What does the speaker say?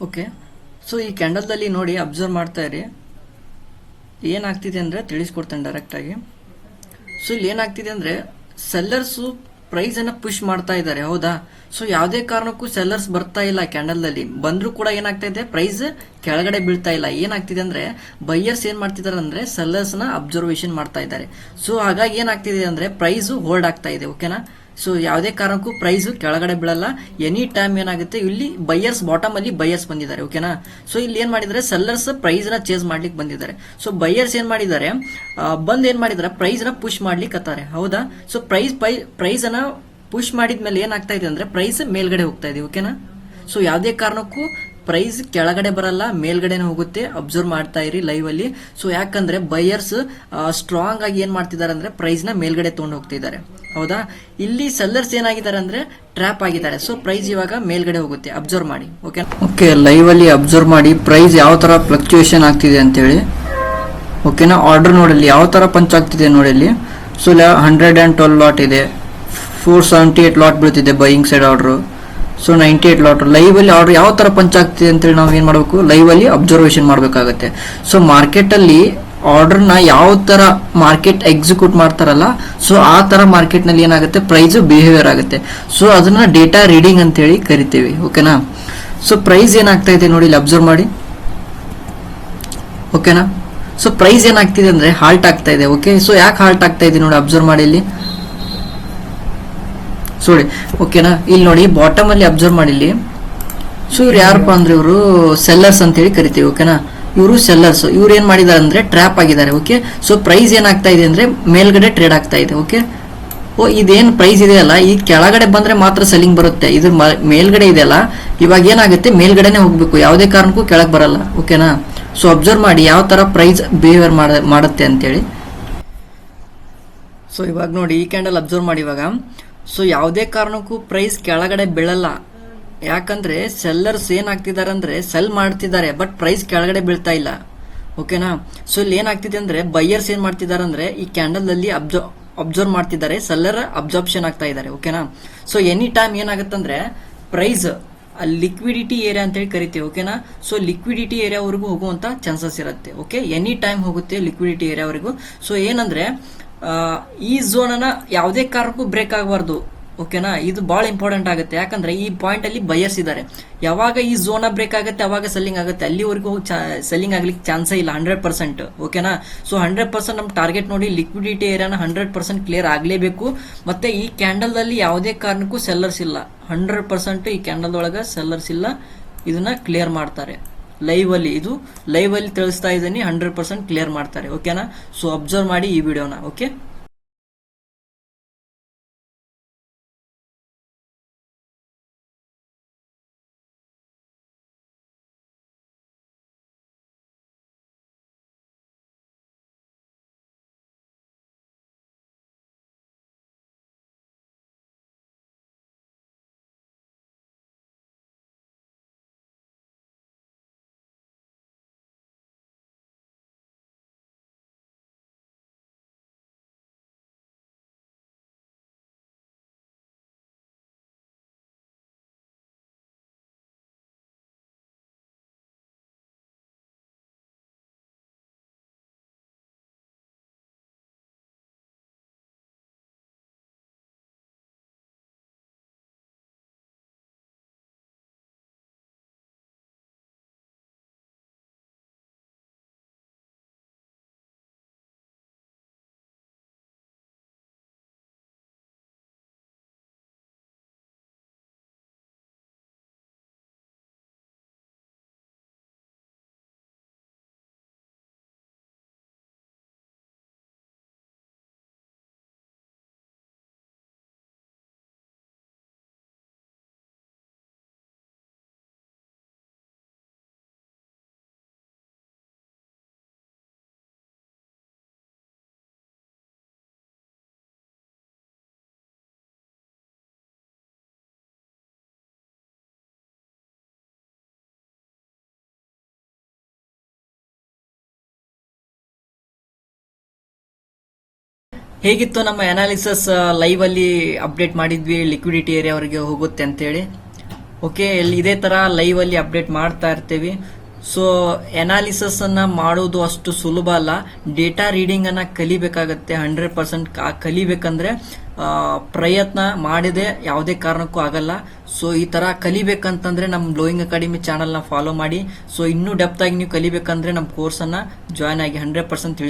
Okay. So ಈ ಕ್ಯಾಂಡಲ್ದಲ್ಲಿ ನೋಡಿ observe ಮಾಡ್ತಾ ಇರಿ, ಏನಾಗ್ತಿದೆ ಅಂದರೆ ತಿಳಿಸ್ಕೊಡ್ತೇನೆ ಡೈರೆಕ್ಟಾಗಿ. ಸೊ ಇಲ್ಲಿ ಏನಾಗ್ತಿದೆ ಅಂದರೆ ಸೆಲ್ಲರ್ಸು ಪ್ರೈಸನ್ನು ಪುಷ್ ಮಾಡ್ತಾ ಇದ್ದಾರೆ, ಹೌದಾ. ಸೊ ಯಾವುದೇ ಕಾರಣಕ್ಕೂ ಸೆಲ್ಲರ್ಸ್ ಬರ್ತಾ ಇಲ್ಲ, ಕ್ಯಾಂಡಲ್ದಲ್ಲಿ ಬಂದರೂ ಕೂಡ ಏನಾಗ್ತಾ ಇದೆ, ಪ್ರೈಸ್ ಕೆಳಗಡೆ ಬೀಳ್ತಾ ಇಲ್ಲ. ಏನಾಗ್ತಿದೆ ಅಂದರೆ ಬೈಯರ್ಸ್ ಏನು ಮಾಡ್ತಿದ್ದಾರೆ ಅಂದರೆ ಸೆಲ್ಲರ್ಸ್ನ ಅಬ್ಸರ್ವೇಷನ್ ಮಾಡ್ತಾ ಇದ್ದಾರೆ. ಸೊ ಹಾಗಾಗಿ ಏನಾಗ್ತಿದೆ ಅಂದರೆ ಪ್ರೈಸು ಹೋಲ್ಡ್ ಆಗ್ತಾ ಇದೆ, ಓಕೆನಾ. ಸೊ ಯಾವುದೇ ಕಾರಣಕ್ಕೂ ಪ್ರೈಸು ಕೆಳಗಡೆ ಬೀಳಲ್ಲ. ಎನಿ ಟೈಮ್ ಏನಾಗುತ್ತೆ, ಇಲ್ಲಿ ಬೈಯರ್ಸ್ ಬಾಟಮ್ ಅಲ್ಲಿ ಬೈಯರ್ಸ್ ಬಂದಿದ್ದಾರೆ, ಓಕೆನಾ. ಸೊ ಇಲ್ಲಿ ಏನ್ ಮಾಡಿದ್ದಾರೆ, ಸೆಲ್ಲರ್ಸ್ ಪ್ರೈಸ್ ನ ಚೇಂಜ್ ಮಾಡ್ಲಿಕ್ಕೆ ಬಂದಿದ್ದಾರೆ. ಸೊ ಬೈಯರ್ಸ್ ಏನ್ ಮಾಡಿದ್ದಾರೆ, ಏನ್ ಮಾಡಿದ್ದಾರೆ, ಪ್ರೈಸ್ ನ ಪುಷ್ ಮಾಡ್ಲಿಕ್ಕೆ ಹತ್ತಾರೆ, ಹೌದಾ. ಸೊ ಪ್ರೈಸ್ ಅನ್ನ ಪುಷ್ ಮಾಡಿದ್ಮೇಲೆ ಏನಾಗ್ತಾ ಇದೆ ಅಂದ್ರೆ ಪ್ರೈಸ್ ಮೇಲ್ಗಡೆ ಹೋಗ್ತಾ ಇದೆ, ಓಕೆನಾ. ಸೊ ಯಾವುದೇ ಕಾರಣಕ್ಕೂ ಪ್ರೈಸ್ ಕೆಳಗಡೆ ಬರಲ್ಲ, ಮೇಲ್ಗಡೆನೆ ಹೋಗುತ್ತೆ. ಅಬ್ಸರ್ವ್ ಮಾಡ್ತಾ ಇರಿ ಲೈವ್ ಅಲ್ಲಿ. ಸೊ ಯಾಕಂದ್ರೆ ಬೈಯರ್ಸ್ ಸ್ಟ್ರಾಂಗ್ ಆಗಿ ಏನ್ ಮಾಡ್ತಿದ್ದಾರೆ ಅಂದ್ರೆ ಪ್ರೈಸ್ ನ ಮೇಲ್ಗಡೆ ತಗೊಂಡು ಹೋಗ್ತಿದ್ದಾರೆ, ಹೌದಾ. ಇಲ್ಲಿ ಸೆಲ್ಲರ್ಸ್ ಏನಾಗಿದ್ದಾರೆ ಅಂದ್ರೆ ಟ್ರ್ಯಾಪ್ ಆಗಿದ್ದಾರೆ. ಸೊ ಪ್ರೈಸ್ ಇವಾಗ ಮೇಲ್ಗಡೆ ಹೋಗುತ್ತೆ, ಅಬ್ಸರ್ವ್ ಮಾಡಿ, ಓಕೆ. ಓಕೆ, ಲೈವ್ ಅಲ್ಲಿ ಅಬ್ಸರ್ವ್ ಮಾಡಿ ಪ್ರೈಸ್ ಯಾವ ತರ ಫ್ಲಕ್ಚುಯೇಷನ್ ಆಗ್ತಿದೆ ಅಂತ ಹೇಳಿ, ಓಕೆನಾ. ಆರ್ಡರ್ ನೋಡಲ್ಲಿ ಯಾವ ತರ ಪಂಚ್ ಆಗ್ತಿದೆ ನೋಡಲ್ಲಿ. ಸೊ 112 ಲಾಟ್ ಇದೆ, 478 ಲಾಟ್ ಬೀಳ್ತಿದೆ buying side order. So 98 lot live ಅಲ್ಲಿ ಆರ್ಡರ್ ಯಾವ ತರ ಪಂಚ್ ಆಗ್ತಿದೆ ಅಂತೇಳಿ ನಾವು ಏನ್ ಮಾಡಬೇಕು, ಲೈವ್ ಅಲ್ಲಿ ಅಬ್ಸರ್ವೇಷನ್ ಮಾಡಬೇಕಾಗುತ್ತೆ. ಸೊ ಮಾರ್ಕೆಟ್ ಅಲ್ಲಿ ಆರ್ಡರ್ ನ ಯಾವ ತರ ಮಾರ್ಕೆಟ್ ಎಕ್ಸಿಕ್ಯೂಟ್ ಮಾಡ್ತಾರಲ್ಲ, ಸೊ ಆ ತರ ಮಾರ್ಕೆಟ್ ನಲ್ಲಿ ಏನಾಗುತ್ತೆ, ಪ್ರೈಸ್ ಬಿಹೇವಿಯರ್ ಆಗುತ್ತೆ. ಸೊ ಅದನ್ನ ಡೇಟಾ ರೀಡಿಂಗ್ ಅಂತ ಹೇಳಿ ಕರಿತೀವಿ, ಓಕೆನಾ. ಸೊ ಪ್ರೈಸ್ ಏನಾಗ್ತಾ ಇದೆ ನೋಡಿ ಇಲ್ಲಿ ಅಬ್ಸರ್ವ್ ಮಾಡಿ, ಓಕೆನಾ. ಸೊ ಪ್ರೈಸ್ ಏನಾಗ್ತಿದೆ ಅಂದ್ರೆ ಹಾಲ್ಟ್ ಆಗ್ತಾ ಇದೆ, ಓಕೆ. ಸೊ ಯಾಕೆ ಹಾಲ್ಟ್ ಆಗ್ತಾ ಇದೆ ನೋಡಿ ಅಬ್ಸರ್ವ್ ಮಾಡಿ ಇಲ್ಲಿ, ಸೋರಿ, ಓಕೆನಾ. ಇಲ್ಲಿ ನೋಡಿ ಬಾಟಮ್ ಅಲ್ಲಿ ಅಬ್ಸರ್ವ್ ಮಾಡಿ ಇಲ್ಲಿ. ಸೊ ಇವ್ರು ಯಾರಪ್ಪ ಅಂದ್ರೆ ಇವರು ಸೆಲ್ಲರ್ಸ್ ಅಂತ ಹೇಳಿ ಕರಿತೀವಿ, ಓಕೆನಾ. ಇವರು ಸೆಲ್ಲರ್ಸ್, ಇವ್ರು ಏನ್ ಮಾಡಿದಾರೆ ಅಂದ್ರೆ ಟ್ರ್ಯಾಪ್ ಆಗಿದ್ದಾರೆ, ಓಕೆ. ಸೊ ಪ್ರೈಸ್ ಏನಾಗ್ತಾ ಇದೆ ಅಂದ್ರೆ ಮೇಲ್ಗಡೆ ಟ್ರೇಡ್ ಆಗ್ತಾ ಇದೆ, ಓಕೆ. ಇದೇನ್ ಪ್ರೈಸ್ ಇದೆಯಲ್ಲ, ಈ ಕೆಳಗಡೆ ಬಂದ್ರೆ ಮಾತ್ರ ಸೆಲ್ಲಿಂಗ್ ಬರುತ್ತೆ. ಇದು ಮೇಲ್ಗಡೆ ಇದೆಯಲ್ಲ, ಇವಾಗ ಏನಾಗುತ್ತೆ ಮೇಲ್ಗಡೆನೆ ಹೋಗ್ಬೇಕು, ಯಾವುದೇ ಕಾರಣಕ್ಕೂ ಕೆಳಗೆ ಬರಲ್ಲ, ಓಕೆನಾ. ಸೊ ಅಬ್ಸರ್ವ್ ಮಾಡಿ ಯಾವ ತರ ಪ್ರೈಸ್ ಬಿಹೇವಿಯರ್ ಮಾಡುತ್ತೆ ಅಂತೇಳಿ. ಸೊ ಇವಾಗ ನೋಡಿ ಈ ಕ್ಯಾಂಡಲ್ ಅಬ್ಸರ್ವ್ ಮಾಡಿ ಇವಾಗ. ಸೊ ಯಾವುದೇ ಕಾರಣಕ್ಕೂ ಪ್ರೈಸ್ ಕೆಳಗಡೆ ಬೀಳಲ್ಲ, ಯಾಕಂದ್ರೆ ಸೆಲ್ಲರ್ಸ್ ಏನಾಗ್ತಿದ್ದಾರೆ ಅಂದ್ರೆ ಸೆಲ್ ಮಾಡ್ತಿದ್ದಾರೆ, ಬಟ್ ಪ್ರೈಸ್ ಕೆಳಗಡೆ ಬೀಳ್ತಾ ಇಲ್ಲ, ಓಕೆನಾ. ಸೊ ಇಲ್ಲಿ ಏನಾಗ್ತಿದೆ ಅಂದ್ರೆ ಬೈಯರ್ಸ್ ಏನ್ ಮಾಡ್ತಿದ್ದಾರೆ ಅಂದ್ರೆ ಈ ಕ್ಯಾಂಡಲ್ ಅಲ್ಲಿ ಅಬ್ಸರ್ವ್ ಮಾಡ್ತಿದ್ದಾರೆ, ಸೆಲ್ಲರ್ ಅಬ್ಸಾರ್ಪ್ಷನ್ ಆಗ್ತಾ ಇದ್ದಾರೆ, ಓಕೆನಾ. ಸೊ ಎನಿ ಟೈಮ್ ಏನಾಗುತ್ತಂದ್ರೆ ಪ್ರೈಸ್ ಲಿಕ್ವಿಡಿಟಿ ಏರಿಯಾ ಅಂತ ಹೇಳಿ ಕರಿತೀವಿ, ಓಕೆನಾ. ಸೊ ಲಿಕ್ವಿಡಿಟಿ ಏರಿಯಾವರೆಗೂ ಹೋಗುವಂತ ಚಾನ್ಸಸ್ ಇರುತ್ತೆ, ಓಕೆ. ಎನಿ ಟೈಮ್ ಹೋಗುತ್ತೆ ಲಿಕ್ವಿಡಿಟಿ ಏರಿಯಾವರೆಗೂ. ಸೊ ಏನಂದ್ರೆ ಈ ಝೋನ್ ಅನ್ನ ಯಾವುದೇ ಕಾರಣಕ್ಕೂ ಬ್ರೇಕ್ ಆಗಬಾರ್ದು, ಓಕೆನಾ. ಇದು ಬಹಳ ಇಂಪಾರ್ಟೆಂಟ್ ಆಗುತ್ತೆ, ಯಾಕಂದ್ರೆ ಈ ಪಾಯಿಂಟ್ ಅಲ್ಲಿ ಬೈಯರ್ಸ್ ಇದ್ದಾರೆ. ಯಾವಾಗ ಈ ಝೋನ್ ಬ್ರೇಕ್ ಆಗುತ್ತೆ ಅವಾಗ ಸೆಲ್ಲಿಂಗ್ ಆಗುತ್ತೆ, ಅಲ್ಲಿವರೆಗೂ ಸೆಲ್ಲಿಂಗ್ ಆಗ್ಲಿಕ್ಕೆ ಚಾನ್ಸೇ ಇಲ್ಲ 100%, ಓಕೆನಾ. ಸೊ 100% ನಮ್ಮ ಟಾರ್ಗೆಟ್ ನೋಡಿ ಲಿಕ್ವಿಡಿಟಿ ಏರಿಯಾನ 100% ಕ್ಲಿಯರ್ ಆಗಲೇಬೇಕು. ಮತ್ತೆ ಈ ಕ್ಯಾಂಡಲ್ ಅಲ್ಲಿ ಯಾವುದೇ ಕಾರಣಕ್ಕೂ ಸೆಲ್ಲರ್ಸ್ ಇಲ್ಲ, 100% ಈ ಕ್ಯಾಂಡಲ್ ಒಳಗ ಸೆಲ್ಲರ್ಸ್ ಇಲ್ಲ. ಇದನ್ನ ಕ್ಲಿಯರ್ ಮಾಡ್ತಾರೆ ಲೈವ್ ಅಲ್ಲಿ, ಇದು ಲೈವ್ ಅಲ್ಲಿ ತಿಳಿಸ್ತಾ ಇದ್ದೀನಿ, 100% ಕ್ಲಿಯರ್ ಮಾಡ್ತಾರೆ, ಓಕೆನಾ. ಸೊ ಅಬ್ಸರ್ವ್ ಮಾಡಿ ಈ ವಿಡಿಯೋನ, ಓಕೆ. ಹೇಗಿತ್ತು ನಮ್ಮ ಅನಾಲಿಸಿಸ್, ಲೈವ್ ಅಲ್ಲಿ ಅಪ್ಡೇಟ್ ಮಾಡಿದ್ವಿ ಲಿಕ್ವಿಡಿಟಿ ಏರಿಯಾವರೆಗೆ ಹೋಗುತ್ತೆ ಅಂತೇಳಿ. ಓಕೆ, ಇದೇ ತರ ಲೈವ್ ಅಲ್ಲಿ ಅಪ್ಡೇಟ್ ಮಾಡ್ತಾ ಇರ್ತೀವಿ. ಸೊ ಅನಾಲಿಸಿಸ್ ಅನ್ನ ಮಾಡೋದು ಅಷ್ಟು ಸುಲಭ ಅಲ್ಲ. ಡೇಟಾ ರೀಡಿಂಗ್ ಅನ್ನ ಕಲಿಬೇಕಾಗತ್ತೆ. 100% ಕಲಿಬೇಕಂದ್ರೆ ಪ್ರಯತ್ನ ಮಾಡಿದೆ ಯಾವುದೇ ಕಾರಣಕ್ಕೂ ಆಗಲ್ಲ. ಸೊ ಈ ತರ ಕಲಿಬೇಕಂತಂದ್ರೆ ನಮ್ಮ ಬ್ಲೋಯಿಂಗ್ ಅಕಾಡೆಮಿ ಚಾನಲ್ ನ ಫಾಲೋ ಮಾಡಿ. ಸೊ ಇನ್ನೂ ಡೆಪ್ತ್ ಆಗಿ ನೀವು ಕಲಿಬೇಕಂದ್ರೆ ನಮ್ಮ ಕೋರ್ಸ್ ಅನ್ನ ಜಾಯ್ನ್ ಆಗಿ 100% ತಿಳಿಸಿ